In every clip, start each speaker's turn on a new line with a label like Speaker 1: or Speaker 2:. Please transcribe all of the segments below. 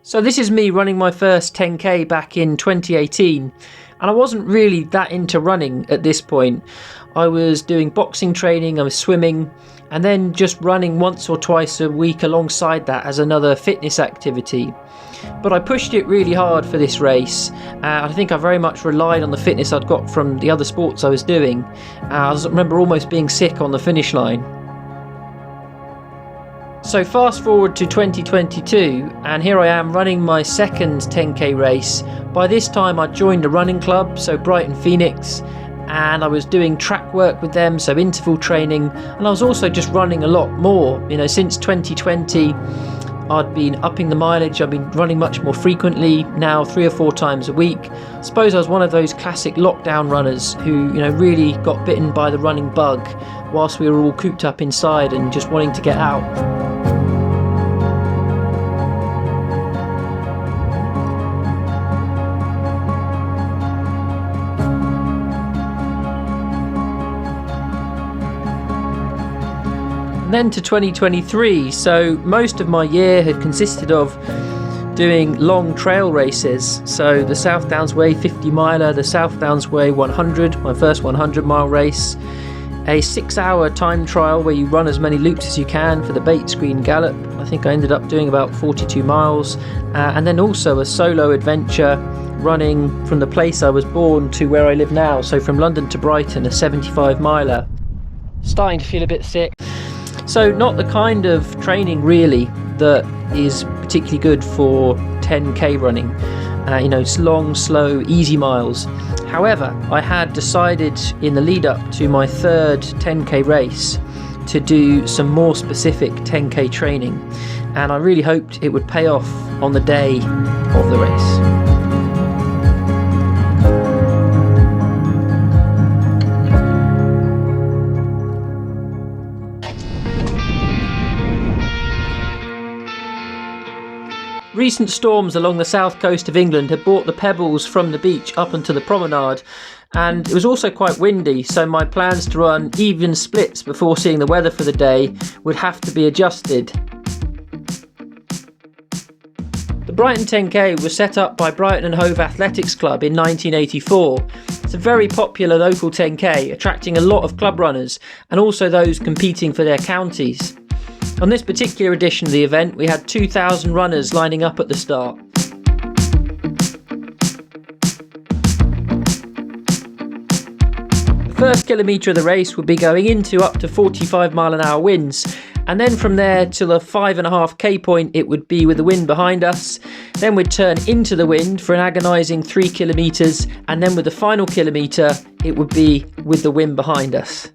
Speaker 1: So this is me running my first 10k back in 2018, and I wasn't really that into running at this point. I was doing boxing training, I was swimming, and then just running once or twice a week alongside that as another fitness activity. But I pushed it really hard for this race. I think I very much relied on the fitness I'd got from the other sports I was doing. I remember almost being sick on the finish line. So fast forward to 2022, and here I am running my second 10k race. By this time I'd joined a running club, so Brighton Phoenix, and I was doing track work with them, so interval training, and I was also just running a lot more. Since 2020 I'd been upping the mileage, I've been running much more frequently, now 3 or 4 times a week. I suppose I was one of those classic lockdown runners who really got bitten by the running bug whilst we were all cooped up inside and just wanting to get out. Then to 2023, so most of my year had consisted of doing long trail races. So the South Downs Way 50 miler, the South Downs Way 100, my first 100 mile race, a 6-hour time trial where you run as many loops as you can for the Bates Green Gallop. I think I ended up doing about 42 miles, and then also a solo adventure running from the place I was born to where I live now, so from London to Brighton, a 75 miler. Starting to feel a bit sick. So not the kind of training really that is particularly good for 10k running. It's long, slow, easy miles. However, I had decided in the lead up to my third 10k race to do some more specific 10k training, and I really hoped it would pay off on the day of the race. Recent storms along the south coast of England had brought the pebbles from the beach up onto the promenade, and it was also quite windy, so my plans to run even splits before seeing the weather for the day would have to be adjusted. The Brighton 10k was set up by Brighton and Hove Athletics Club in 1984. It's a very popular local 10k, attracting a lot of club runners and also those competing for their counties. On this particular edition of the event, we had 2,000 runners lining up at the start. The first kilometre of the race would be going into up to 45 mile an hour winds, and then from there till a 5.5k point it would be with the wind behind us. Then we'd turn into the wind for an agonising 3 kilometres, and then with the final kilometre it would be with the wind behind us.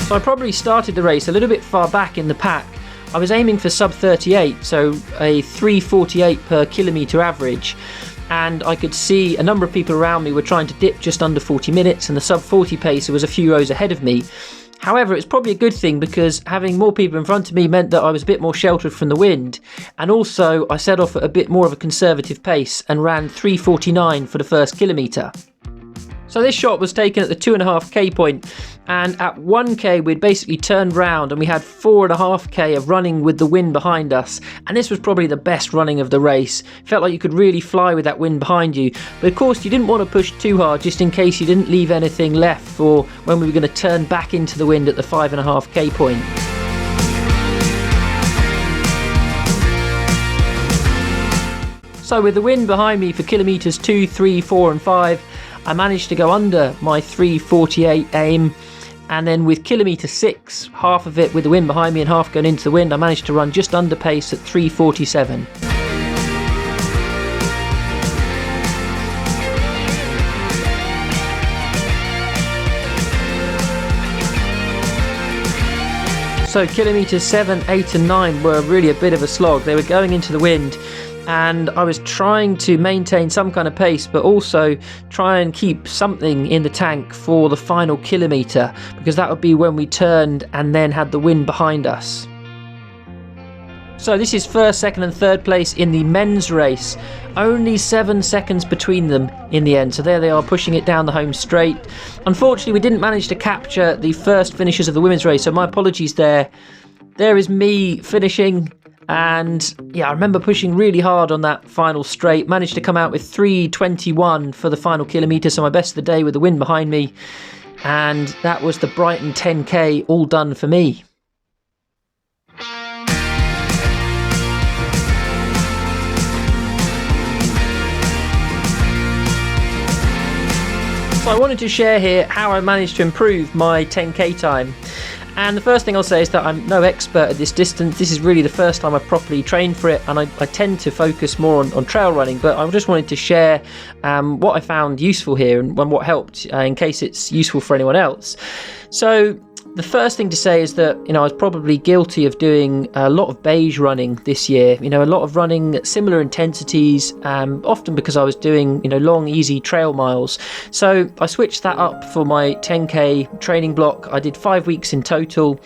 Speaker 1: So I probably started the race a little bit far back in the pack. I was aiming for sub 38, so a 3:48 per kilometre average, and I could see a number of people around me were trying to dip just under 40 minutes, and the sub 40 pacer was a few rows ahead of me. However, it's probably a good thing because having more people in front of me meant that I was a bit more sheltered from the wind, and also I set off at a bit more of a conservative pace and ran 3:49 for the first kilometre. So this shot was taken at the 2.5k point, and at 1k we'd basically turned round and we had 4.5k of running with the wind behind us, and this was probably the best running of the race. Felt like you could really fly with that wind behind you, but of course you didn't want to push too hard just in case you didn't leave anything left for when we were going to turn back into the wind at the 5.5k point. So with the wind behind me for kilometres 2, 3, 4 and 5, I managed to go under my 3:48 aim, and then with kilometre 6, half of it with the wind behind me and half going into the wind, I managed to run just under pace at 3:47. So kilometres 7, 8 and 9 were really a bit of a slog. They were going into the wind, and I was trying to maintain some kind of pace but also try and keep something in the tank for the final kilometre, because that would be when we turned and then had the wind behind us. So this is first, second and third place in the men's race. Only 7 seconds between them in the end. So there they are, pushing it down the home straight. Unfortunately, we didn't manage to capture the first finishes of the women's race, so my apologies there. There is me finishing, and yeah, I remember pushing really hard on that final straight. Managed to come out with 3:21 for the final kilometre, so my best of the day with the wind behind me. And that was the Brighton 10k all done for me. So I wanted to share here how I managed to improve my 10k time. And the first thing I'll say is that I'm no expert at this distance. This is really the first time I've properly trained for it, and I tend to focus more on trail running, but I just wanted to share what I found useful here and what helped in case it's useful for anyone else. So the first thing to say is that, I was probably guilty of doing a lot of beige running this year, a lot of running at similar intensities, often because I was doing, long, easy trail miles. So I switched that up for my 10k training block. I did 5 weeks in total,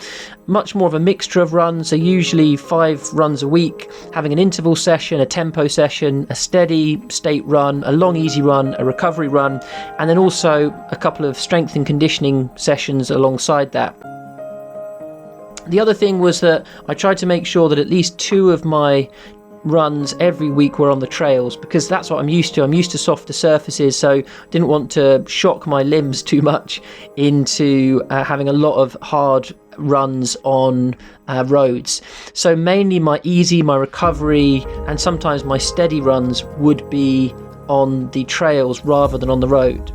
Speaker 1: much more of a mixture of runs, so usually 5 runs a week, having an interval session, a tempo session, a steady state run, a long, easy run, a recovery run, and then also a couple of strength and conditioning sessions alongside that. The other thing was that I tried to make sure that at least 2 of my runs every week were on the trails, because that's what I'm used to. I'm used to softer surfaces, so didn't want to shock my limbs too much into having a lot of hard runs on roads. So mainly my easy, my recovery, and sometimes my steady runs would be on the trails rather than on the road.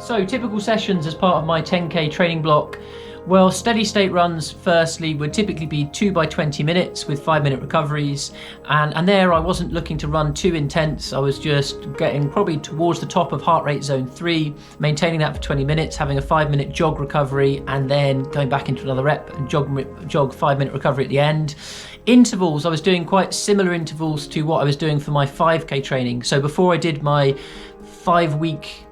Speaker 1: So typical sessions as part of my 10k training block. Well, steady state runs firstly would typically be 2 by 20 minutes with 5-minute recoveries, and there I wasn't looking to run too intense. I was just getting probably towards the top of heart rate zone 3, maintaining that for 20 minutes, having a 5-minute jog recovery, and then going back into another rep and jog 5-minute recovery at the end. Intervals, I was doing quite similar intervals to what I was doing for my 5k training. So before I did my 5-week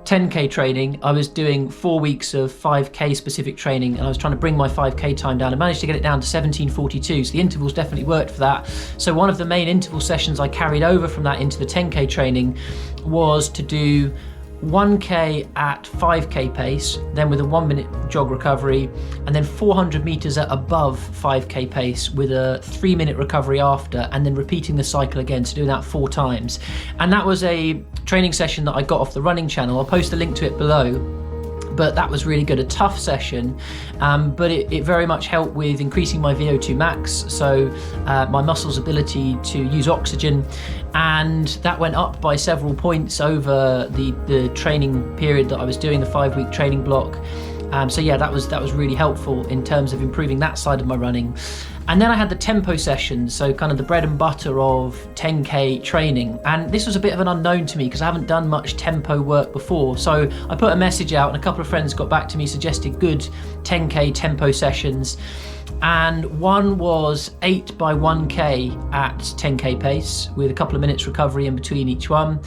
Speaker 1: 10k training, I was doing 4 weeks of 5k specific training, and I was trying to bring my 5k time down and managed to get it down to 17:42. So the intervals definitely worked for that. So one of the main interval sessions I carried over from that into the 10k training was to do 1k at 5k pace, then with a 1-minute jog recovery, and then 400 meters at above 5k pace with a 3-minute recovery after, and then repeating the cycle again, so doing that 4 times. And that was a training session that I got off the running channel. I'll post a link to it below. But that was really good, a tough session, but it very much helped with increasing my VO2 max, so my muscles' ability to use oxygen, and that went up by several points over the training period that I was doing, the 5-week training block. So yeah, that was really helpful in terms of improving that side of my running. And then I had the tempo sessions, so kind of the bread and butter of 10k training. And this was a bit of an unknown to me because I haven't done much tempo work before. So I put a message out and a couple of friends got back to me, suggested good 10k tempo sessions. And one was 8 by 1k at 10k pace with a couple of minutes recovery in between each one.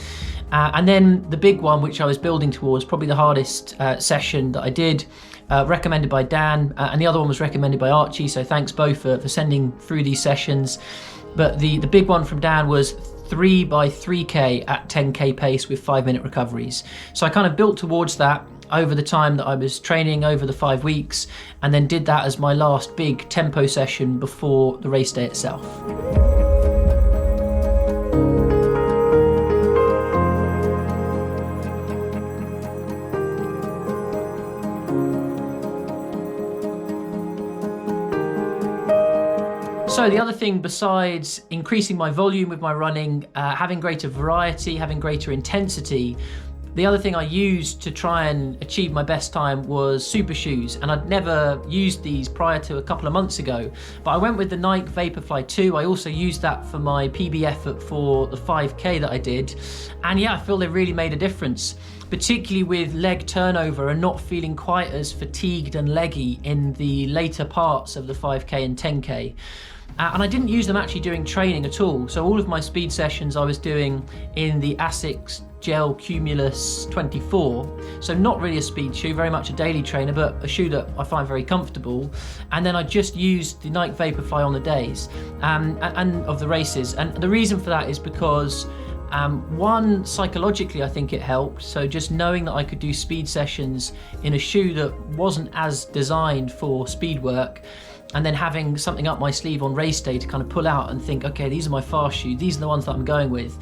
Speaker 1: And then the big one, which I was building towards, probably the hardest session that I did, recommended by Dan, and the other one was recommended by Archie, so thanks both for sending through these sessions. But the big one from Dan was 3 by 3k at 10k pace with 5-minute recoveries. So I kind of built towards that over the time that I was training over the 5 weeks, and then did that as my last big tempo session before the race day itself. So the other thing, besides increasing my volume with my running, having greater variety, having greater intensity, the other thing I used to try and achieve my best time was super shoes, and I'd never used these prior to a couple of months ago, but I went with the Nike Vaporfly 2. I also used that for my PB effort for the 5k that I did, and yeah, I feel they really made a difference, particularly with leg turnover and not feeling quite as fatigued and leggy in the later parts of the 5k and 10k. And I didn't use them actually during training at all. So all of my speed sessions I was doing in the Asics Gel Cumulus 24. So not really a speed shoe, very much a daily trainer, but a shoe that I find very comfortable. And then I just used the Nike Vaporfly on the days and of the races. And the reason for that is because one, psychologically, I think it helped. So just knowing that I could do speed sessions in a shoe that wasn't as designed for speed work, and then having something up my sleeve on race day to kind of pull out and think, okay, these are my fast shoes, these are the ones that I'm going with.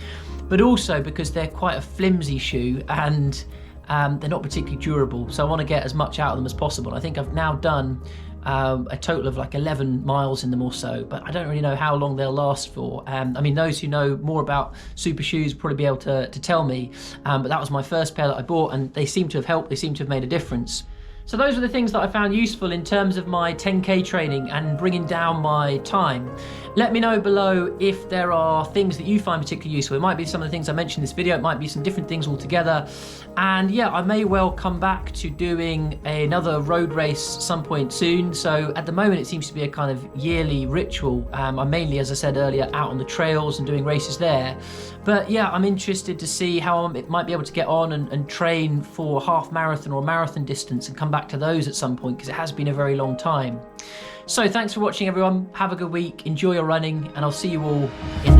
Speaker 1: But also because they're quite a flimsy shoe and they're not particularly durable. So I want to get as much out of them as possible. I think I've now done a total of like 11 miles in them or so, but I don't really know how long they'll last for. I mean, those who know more about super shoes will probably be able to tell me, but that was my first pair that I bought, and they seem to have helped, they seem to have made a difference. So those are the things that I found useful in terms of my 10K training and bringing down my time. Let me know below if there are things that you find particularly useful. It might be some of the things I mentioned in this video, it might be some different things altogether. And yeah, I may well come back to doing another road race some point soon. So at the moment it seems to be a kind of yearly ritual. I'm mainly, as I said earlier, out on the trails and doing races there. But yeah, I'm interested to see how I might be able to get on and train for a half marathon or a marathon distance and come back to those at some point, because it has been a very long time. So thanks for watching, everyone. Have a good week, enjoy your running, and I'll see you all in